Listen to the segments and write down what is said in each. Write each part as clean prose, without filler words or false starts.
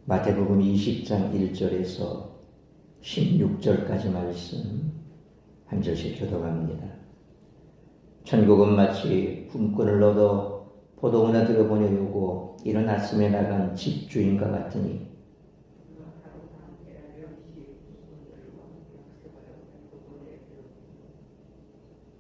마태복음 20장 1절에서 16절까지 말씀 한 절씩 교독합니다. 천국은 마치 품꾼을 얻어 포도원에 들여보내려고 이른 아침에 나간 집주인과 같으니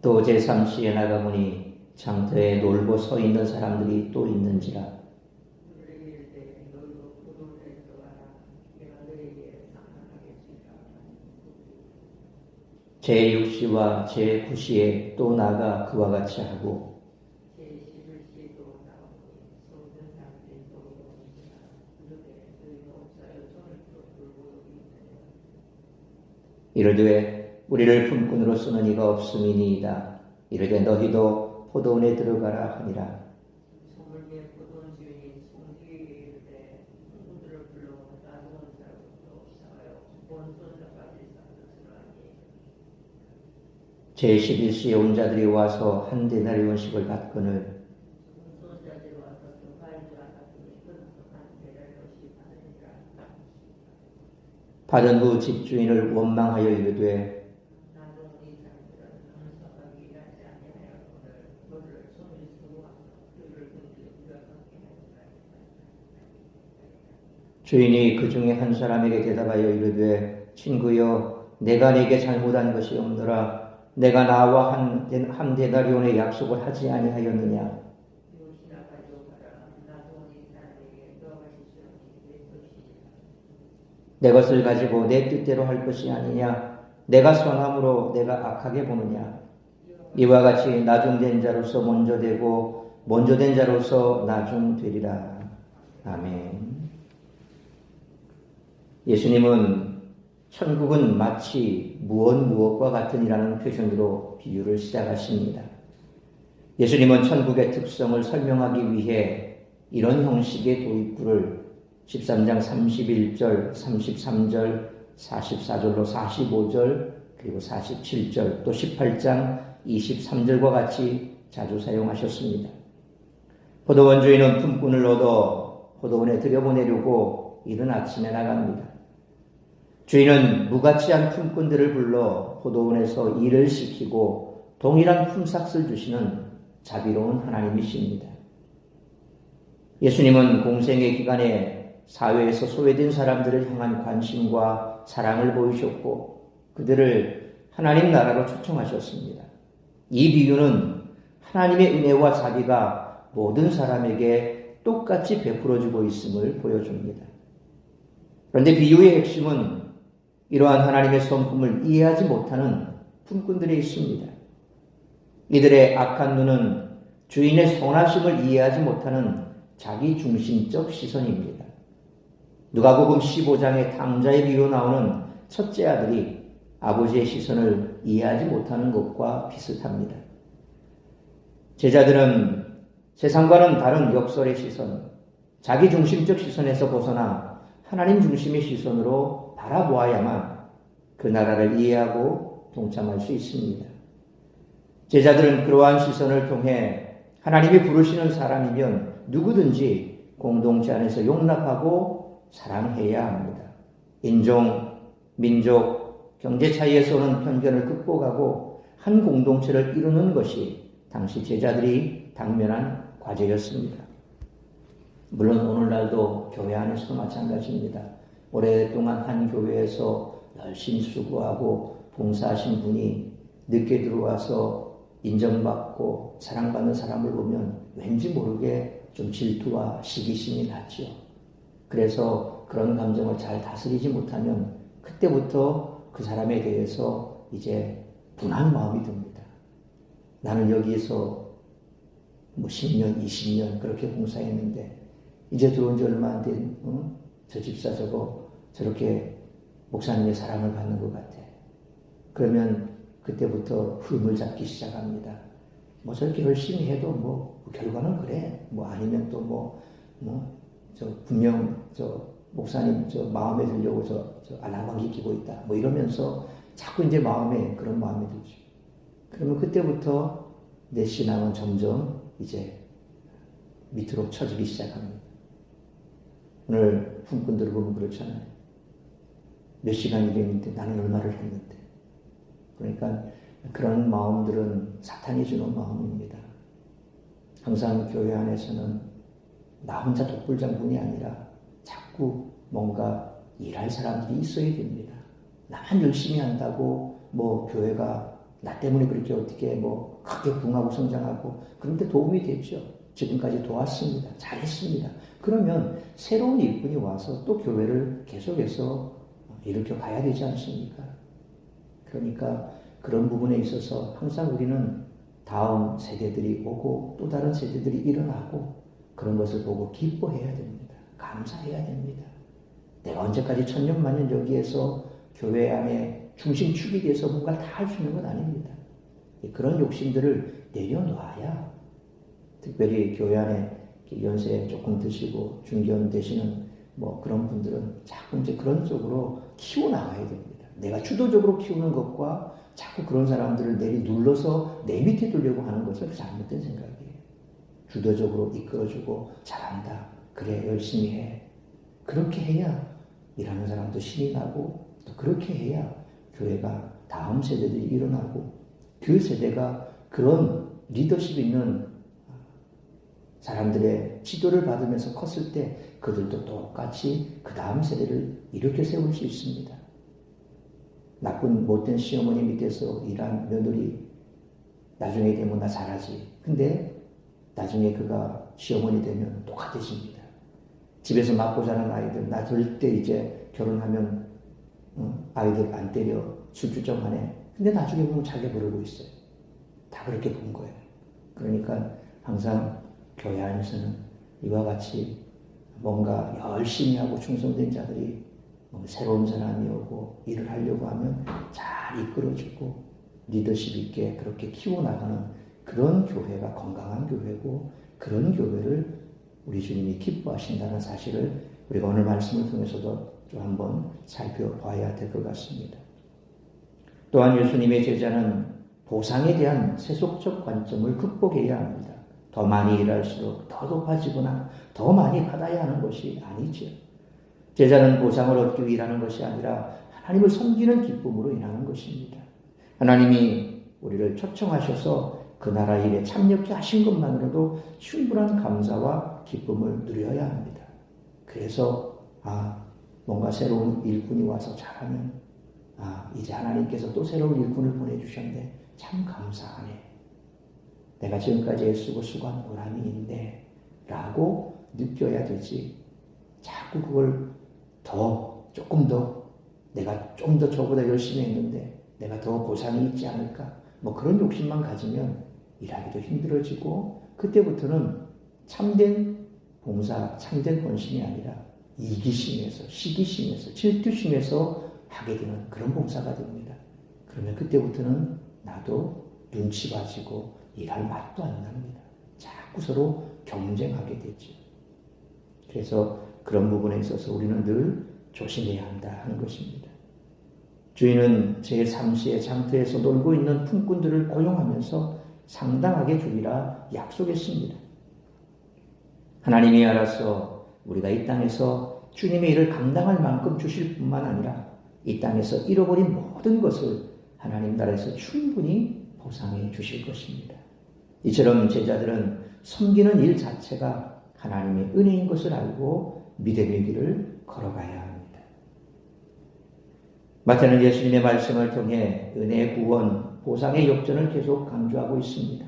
또 제3시에 나가보니 장터에 놀고 서 있는 사람들이 또 있는지라. 제6시와 제9시에 또 나가 그와 같이 하고 이르되 우리를 품꾼으로 쓰는 이가 없음이니이다. 이르되 너희도 포도원에 들어가라 하니라. 제11시에 온 자들이 와서 한 데나리온씩을 받거늘 받은 후 집주인을 원망하여 이르되 주인이 그 중에 한 사람에게 대답하여 이르되 친구여 내가 네게 잘못한 것이 없노라. 내가 나와 한 데나리온의 약속을 하지 아니하였느냐. 내 것을 가지고 내 뜻대로 할 것이 아니냐. 내가 선함으로 내가 악하게 보느냐. 이와 같이 나중된 자로서 먼저 되고 먼저 된 자로서 나중되리라. 아멘. 예수님은 천국은 마치 무엇과 같으니라는 표현으로 비유를 시작하십니다. 예수님은 천국의 특성을 설명하기 위해 이런 형식의 도입부를 13장 31절, 33절, 44절로 45절, 그리고 47절, 또 18장 23절과 같이 자주 사용하셨습니다. 포도원 주인은 품꾼을 얻어 포도원에 들여보내려고 이른 아침에 나갑니다. 주인은 무가치한 품꾼들을 불러 포도원에서 일을 시키고 동일한 품삯을 주시는 자비로운 하나님이십니다. 예수님은 공생의 기간에 사회에서 소외된 사람들을 향한 관심과 사랑을 보이셨고 그들을 하나님 나라로 초청하셨습니다. 이 비유는 하나님의 은혜와 자비가 모든 사람에게 똑같이 베풀어지고 있음을 보여줍니다. 그런데 비유의 핵심은 이러한 하나님의 성품을 이해하지 못하는 품꾼들에 있습니다. 이들의 악한 눈은 주인의 선하심을 이해하지 못하는 자기중심적 시선입니다. 누가복음 15장의 탕자의 비유로 나오는 첫째 아들이 아버지의 시선을 이해하지 못하는 것과 비슷합니다. 제자들은 세상과는 다른 역설의 시선, 자기중심적 시선에서 벗어나 하나님 중심의 시선으로 바라보아야만 그 나라를 이해하고 동참할 수 있습니다. 제자들은 그러한 시선을 통해 하나님이 부르시는 사람이면 누구든지 공동체 안에서 용납하고 사랑해야 합니다. 인종, 민족, 경제 차이에서 오는 편견을 극복하고 한 공동체를 이루는 것이 당시 제자들이 당면한 과제였습니다. 물론 오늘날도 교회 안에서도 마찬가지입니다. 오랫동안 한 교회에서 열심히 수고하고 봉사하신 분이 늦게 들어와서 인정받고 사랑받는 사람을 보면 왠지 모르게 좀 질투와 시기심이 나지요. 그래서 그런 감정을 잘 다스리지 못하면 그때부터 그 사람에 대해서 이제 분한 마음이 듭니다. 나는 여기에서 10년, 20년 그렇게 봉사했는데 이제 들어온 지 얼마 안 된 저 집사 저렇게 목사님의 사랑을 받는 것 같아. 그러면 그때부터 흠을 잡기 시작합니다. 저렇게 열심히 해도 결과는 그래. 아니면 또 분명 목사님 마음에 들려고 알랑방귀 끼고 있다. 이러면서 자꾸 이제 그런 마음이 들죠. 그러면 그때부터 내 신앙은 점점 이제 밑으로 처지기 시작합니다. 오늘 품꾼들을 보면 그렇잖아요. 몇 시간 일했는데 나는 얼마를 했는데. 그러니까 그런 마음들은 사탄이 주는 마음입니다. 항상 교회 안에서는 나 혼자 독불장군이 아니라 자꾸 뭔가 일할 사람들이 있어야 됩니다. 나만 열심히 한다고 교회가 나 때문에 그렇게 어떻게 크게 붕하고 성장하고 그런데 도움이 됐죠. 지금까지 도왔습니다. 잘했습니다. 그러면 새로운 일꾼이 와서 또 교회를 계속해서 일으켜 가야 되지 않습니까? 그러니까 그런 부분에 있어서 항상 우리는 다음 세대들이 오고 또 다른 세대들이 일어나고 그런 것을 보고 기뻐해야 됩니다. 감사해야 됩니다. 내가 언제까지 천년만년 여기에서 교회 안에 중심축이 돼서 뭔가를 다 할 수 있는 건 아닙니다. 그런 욕심들을 내려놔야 특별히 교회 안에 연세 조금 드시고 중견 되시는 그런 분들은 자꾸 이제 그런 쪽으로 키워나가야 됩니다. 내가 주도적으로 키우는 것과 자꾸 그런 사람들을 눌러서 내 밑에 두려고 하는 것은 잘못된 생각이에요. 주도적으로 이끌어주고 잘한다. 그래 열심히 해. 그렇게 해야 일하는 사람도 신이 나고 또 그렇게 해야 교회가 다음 세대들이 일어나고 그 세대가 그런 리더십 있는 사람들의 지도를 받으면서 컸을 때 그들도 똑같이 그 다음 세대를 일으켜 세울 수 있습니다. 나쁜 못된 시어머니 밑에서 일한 며느리 나중에 되면 나 잘하지. 근데 나중에 그가 시어머니 되면 똑같아집니다. 집에서 맞고 자란 아이들 나 절대 이제 결혼하면 아이들 안 때려 술주정하네. 근데 나중에 보면 자기가 그러고 있어요. 다 그렇게 본 거예요. 그러니까 항상 교회 안에서는 이와 같이 뭔가 열심히 하고 충성된 자들이 새로운 사람이 오고 일을 하려고 하면 잘 이끌어주고 리더십 있게 그렇게 키워나가는 그런 교회가 건강한 교회고 그런 교회를 우리 주님이 기뻐하신다는 사실을 우리가 오늘 말씀을 통해서도 좀 한번 살펴봐야 될 것 같습니다. 또한 예수님의 제자는 보상에 대한 세속적 관점을 극복해야 합니다. 더 많이 일할수록 더 높아지거나 더 많이 받아야 하는 것이 아니죠. 제자는 보상을 얻기 위하는 것이 아니라 하나님을 섬기는 기쁨으로 일하는 것입니다. 하나님이 우리를 초청하셔서 그 나라 일에 참여케 하신 것만으로도 충분한 감사와 기쁨을 누려야 합니다. 그래서 뭔가 새로운 일꾼이 와서 잘하면 이제 하나님께서 또 새로운 일꾼을 보내주셨네. 참 감사하네. 내가 지금까지 애쓰고 수고한 보람이 있네 라고 느껴야 되지. 자꾸 그걸 조금 더 내가 좀 더 저보다 열심히 했는데 내가 더 보상이 있지 않을까 그런 욕심만 가지면 일하기도 힘들어지고 그때부터는 참된 봉사, 참된 헌신이 아니라 이기심에서, 시기심에서, 질투심에서 하게 되는 그런 봉사가 됩니다. 그러면 그때부터는 나도 눈치 봐지고 일할 맛도 안 납니다. 자꾸 서로 경쟁하게 되죠. 그래서 그런 부분에 있어서 우리는 늘 조심해야 한다 하는 것입니다. 주인은 제3시의 장터에서 놀고 있는 품꾼들을 고용하면서 상당하게 주리라 약속했습니다. 하나님이 알아서 우리가 이 땅에서 주님의 일을 감당할 만큼 주실 뿐만 아니라 이 땅에서 잃어버린 모든 것을 하나님 나라에서 충분히 보상해 주실 것입니다. 이처럼 제자들은 섬기는 일 자체가 하나님의 은혜인 것을 알고 믿음의 길을 걸어가야 합니다. 마태는 예수님의 말씀을 통해 은혜, 구원, 보상의 역전을 계속 강조하고 있습니다.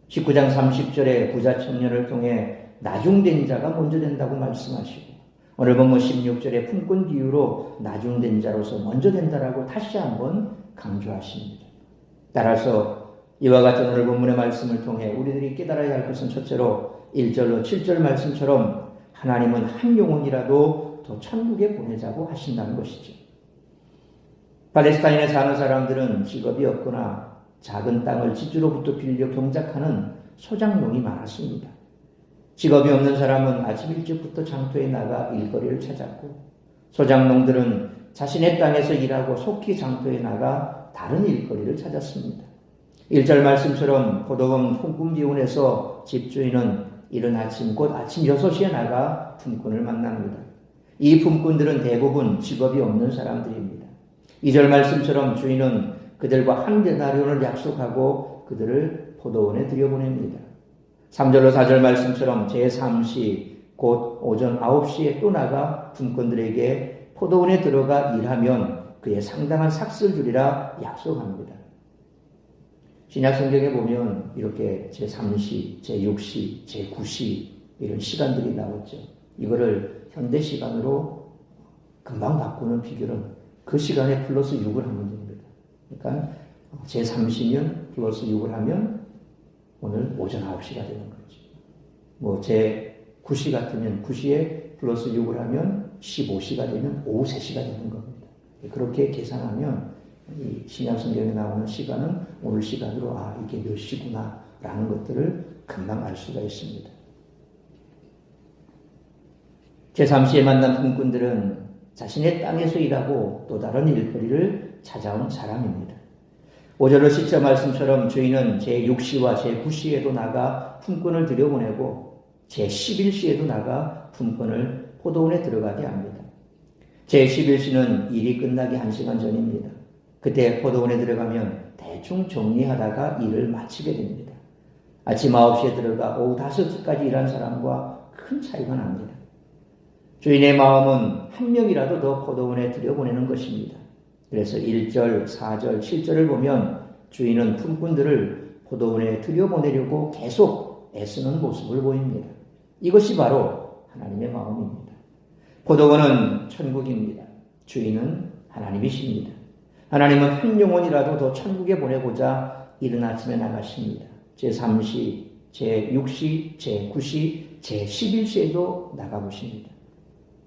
19장 30절에 부자 청년을 통해 나중된 자가 먼저 된다고 말씀하시고 오늘 본문 16절에 품꾼 비유로 나중된 자로서 먼저 된다라고 다시 한번 강조하십니다. 따라서 이와 같은 오늘 본문의 말씀을 통해 우리들이 깨달아야 할 것은 첫째로 1절로 7절 말씀처럼 하나님은 한 영혼이라도 더 천국에 보내자고 하신다는 것이죠. 팔레스타인에 사는 사람들은 직업이 없거나 작은 땅을 지주로부터 빌려 경작하는 소작농이 많았습니다. 직업이 없는 사람은 아침 일찍부터 장터에 나가 일거리를 찾았고 소작농들은 자신의 땅에서 일하고 속히 장터에 나가 다른 일거리를 찾았습니다. 1절 말씀처럼 포도원 품꾼 비운에서 집주인은 이른 아침 곧 아침 6시에 나가 품꾼을 만납니다. 이 품꾼들은 대부분 직업이 없는 사람들입니다. 2절 말씀처럼 주인은 그들과 한 데나리온을 약속하고 그들을 포도원에 들여보냅니다. 3절로 4절 말씀처럼 제3시 곧 오전 9시에 또 나가 품꾼들에게 포도원에 들어가 일하면 그의 상당한 삭슬 주리라 약속합니다. 신약 성경에 보면 이렇게 제3시, 제6시, 제9시 이런 시간들이 나오죠. 이거를 현대 시간으로 금방 바꾸는 비결은 그 시간에 플러스 6을 하면 됩니다. 그러니까 제3시면 플러스 6을 하면 오늘 오전 9시가 되는 거죠. 뭐 제9시 같으면 9시에 플러스 6을 하면 15시가 되면 오후 3시가 되는 겁니다. 그렇게 계산하면 이 신약 성경에 나오는 시간은 오늘 시간으로 이게 몇 시구나 라는 것들을 금방 알 수가 있습니다. 제3시에 만난 품꾼들은 자신의 땅에서 일하고 또 다른 일거리를 찾아온 사람입니다. 5절로 10절 말씀처럼 주인은 제6시와 제9시에도 나가 품꾼을 들여보내고 제11시에도 나가 품꾼을 포도원에 들어가게 합니다. 제11시는 일이 끝나기 1시간 전입니다. 그때 포도원에 들어가면 대충 정리하다가 일을 마치게 됩니다. 아침 9시에 들어가 오후 5시까지 일한 사람과 큰 차이가 납니다. 주인의 마음은 한 명이라도 더 포도원에 들여보내는 것입니다. 그래서 1절, 4절, 7절을 보면 주인은 품꾼들을 포도원에 들여보내려고 계속 애쓰는 모습을 보입니다. 이것이 바로 하나님의 마음입니다. 포도원은 천국입니다. 주인은 하나님이십니다. 하나님은 한 영혼이라도 더 천국에 보내고자 이른 아침에 나가십니다. 제3시, 제6시, 제9시, 제11시에도 나가보십니다.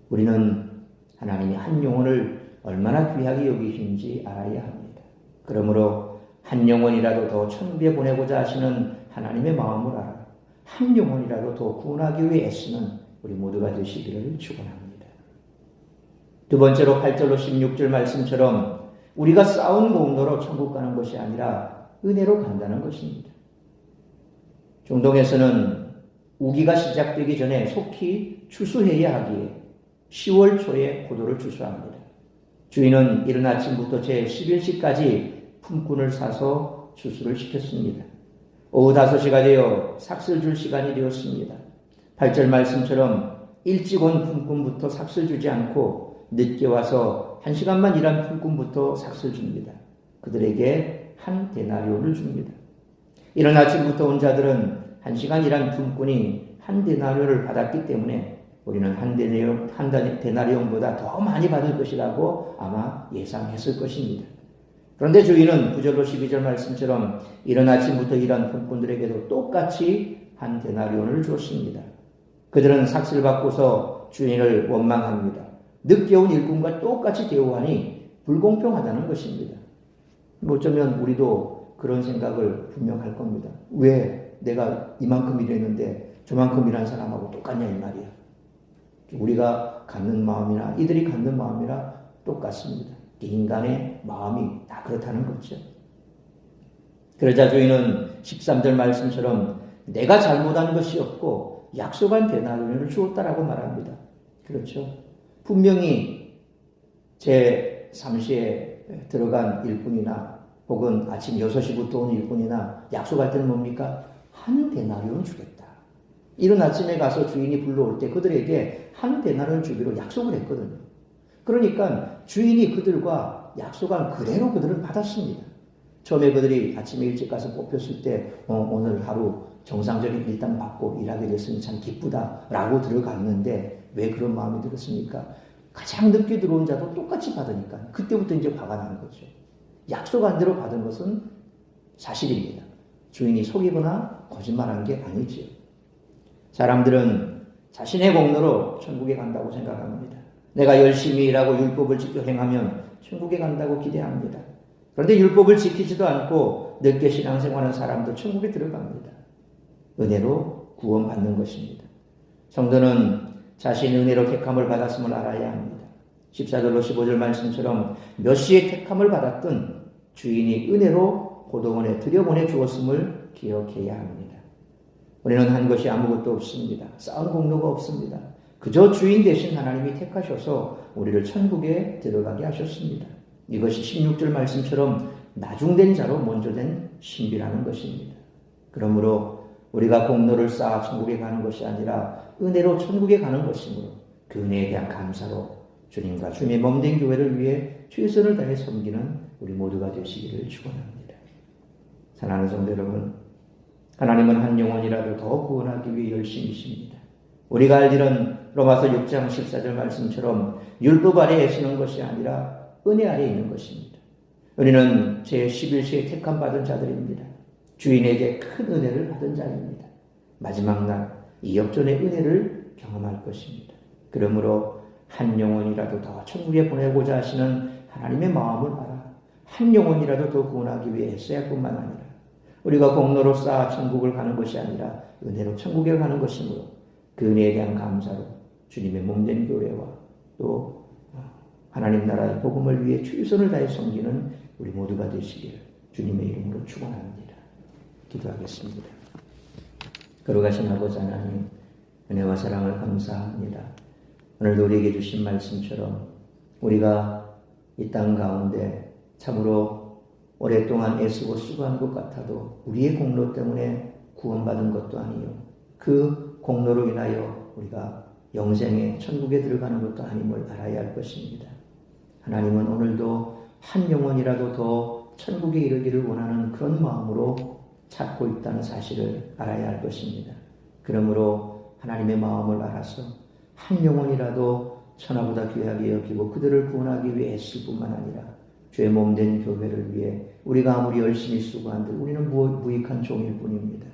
우리는 하나님이 한 영혼을 얼마나 귀하게 여기시는지 알아야 합니다. 그러므로 한 영혼이라도 더 천국에 보내고자 하시는 하나님의 마음을 알아 한 영혼이라도 더 구원하기 위해 애쓰는 우리 모두가 되시기를 축원합니다. 두 번째로 8절로 16절 말씀처럼 우리가 싸운 공로로 천국 가는 것이 아니라 은혜로 간다는 것입니다. 중동에서는 우기가 시작되기 전에 속히 추수해야 하기에 10월 초에 포도를 추수합니다. 주인은 이른 아침부터 제11시까지 품꾼을 사서 추수를 시켰습니다. 오후 5시가 되어 삭슬 줄 시간이 되었습니다. 8절 말씀처럼 일찍 온 품꾼부터 삭슬 주지 않고 늦게 와서 1시간만 일한 품꾼부터 삭슬 줍니다. 그들에게 한 데나리온을 줍니다. 이른 아침부터 온 자들은 1시간 일한 품꾼이 한 데나리온을 받았기 때문에 우리는 한 데나리온보다 더 많이 받을 것이라고 아마 예상했을 것입니다. 그런데 주인은 9절로 12절 말씀처럼 이른 아침부터 일한 품꾼들에게도 똑같이 한 데나리온을 주었습니다. 그들은 삭슬 받고서 주인을 원망합니다. 늦게 온 일꾼과 똑같이 대우하니 불공평하다는 것입니다. 어쩌면 우리도 그런 생각을 분명 할 겁니다. 왜 내가 이만큼 일했는데 저만큼 일한 사람하고 똑같냐 이 말이야. 우리가 갖는 마음이나 이들이 갖는 마음이나 똑같습니다. 인간의 마음이 다 그렇다는 거죠. 그러자 주인은 13절 말씀처럼 내가 잘못한 것이 없고 약속한 데나리온을 주었다라고 말합니다. 그렇죠. 분명히 제3시에 들어간 일꾼이나 혹은 아침 6시부터 온 일꾼이나 약속할 때는 뭡니까? 한 데나리온 주겠다. 이른 아침에 가서 주인이 불러올 때 그들에게 한 데나리온을 주기로 약속을 했거든요. 그러니까 주인이 그들과 약속한 그대로 그들은 받았습니다. 처음에 그들이 아침에 일찍 가서 뽑혔을 때 오늘 하루 정상적인 일당 받고 일하게 됐으니 참 기쁘다라고 들어갔는데 왜 그런 마음이 들었습니까? 가장 늦게 들어온 자도 똑같이 받으니까 그때부터 이제 화가 나는 거죠. 약속한 대로 받은 것은 사실입니다. 주인이 속이거나 거짓말한 게 아니지요. 사람들은 자신의 공로로 천국에 간다고 생각합니다. 내가 열심히 일하고 율법을 지켜 행하면 천국에 간다고 기대합니다. 그런데 율법을 지키지도 않고 늦게 신앙생활하는 사람도 천국에 들어갑니다. 은혜로 구원받는 것입니다. 성도는 자신이 은혜로 택함을 받았음을 알아야 합니다. 14절로 15절 말씀처럼 몇 시에 택함을 받았든 주인이 은혜로 포도원에 들여보내 주었음을 기억해야 합니다. 우리는 한 것이 아무것도 없습니다. 쌓은 공로가 없습니다. 그저 주인 되신 하나님이 택하셔서 우리를 천국에 들어가게 하셨습니다. 이것이 16절 말씀처럼 나중된 자로 먼저 된 신비라는 것입니다. 그러므로 우리가 공로를 쌓아 천국에 가는 것이 아니라 은혜로 천국에 가는 것이므로 그 은혜에 대한 감사로 주님과 주님의 몸된 교회를 위해 최선을 다해 섬기는 우리 모두가 되시기를 축원합니다. 사랑하는 성도 여러분, 하나님은 한 영혼이라도 더 구원하기 위해 열심이십니다. 우리가 알기는 로마서 6장 14절 말씀처럼 율법 아래에 애쓰는 것이 아니라 은혜 아래에 있는 것입니다. 우리는 제11세에 택함 받은 자들입니다. 주인에게 큰 은혜를 받은 자입니다. 마지막 날 이 역전의 은혜를 경험할 것입니다. 그러므로 한 영혼이라도 더 천국에 보내고자 하시는 하나님의 마음을 알아 한 영혼이라도 더 구원하기 위해 애써야 할 뿐만 아니라 우리가 공로로 쌓아 천국을 가는 것이 아니라 은혜로 천국에 가는 것이므로 그 은혜에 대한 감사로 주님의 몸된 교회와 또 하나님 나라의 복음을 위해 최선을 다해 섬기는 우리 모두가 되시기를 주님의 이름으로 축원합니다. 기도하겠습니다. 거룩하신 아버지 하나님, 은혜와 사랑을 감사합니다. 오늘도 우리에게 주신 말씀처럼 우리가 이 땅 가운데 참으로 오랫동안 애쓰고 수고한 것 같아도 우리의 공로 때문에 구원받은 것도 아니요 그 공로로 인하여 우리가 영생의 천국에 들어가는 것도 아님을 알아야 할 것입니다. 하나님은 오늘도 한 영혼이라도 더 천국에 이르기를 원하는 그런 마음으로 찾고 있다는 사실을 알아야 할 것입니다. 그러므로 하나님의 마음을 알아서 한 영혼이라도 천하보다 귀하게 여기고 그들을 구원하기 위해 애쓸 뿐만 아니라 주의 몸된 교회를 위해 우리가 아무리 열심히 수고한들 우리는 무익한 종일 뿐입니다.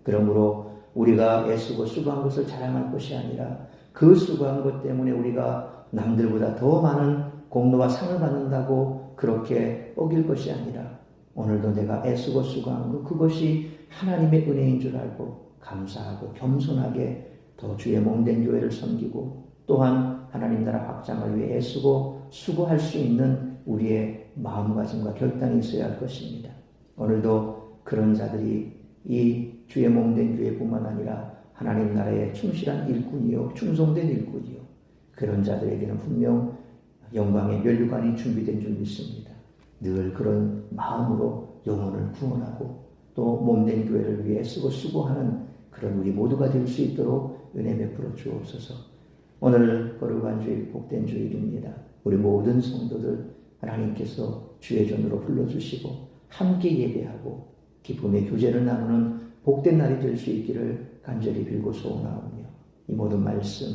그러므로 우리가 애쓰고 수고한 것을 자랑할 것이 아니라 그 수고한 것 때문에 우리가 남들보다 더 많은 공로와 상을 받는다고 그렇게 어길 것이 아니라 오늘도 내가 애쓰고 수고한 것 그것이 하나님의 은혜인 줄 알고 감사하고 겸손하게 더 주의 몸된 교회를 섬기고 또한 하나님 나라 확장을 위해 애쓰고 수고할 수 있는 우리의 마음가짐과 결단이 있어야 할 것입니다. 오늘도 그런 자들이 이 주의 몸된 교회뿐만 아니라 하나님 나라의 충실한 일꾼이요 충성된 일꾼이요 그런 자들에게는 분명 영광의 면류관이 준비된 줄 믿습니다. 늘 그런 마음으로 영혼을 구원하고 또 몸된 교회를 위해 쓰고 수고하는 그런 우리 모두가 될 수 있도록 은혜 베풀어 주옵소서. 오늘 거룩한 주일 복된 주일입니다. 우리 모든 성도들 하나님께서 주의 전으로 불러주시고 함께 예배하고 기쁨의 교제를 나누는 복된 날이 될 수 있기를 간절히 빌고 소원하오며 이 모든 말씀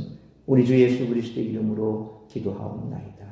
우리 주 예수 그리스도의 이름으로 기도하옵나이다.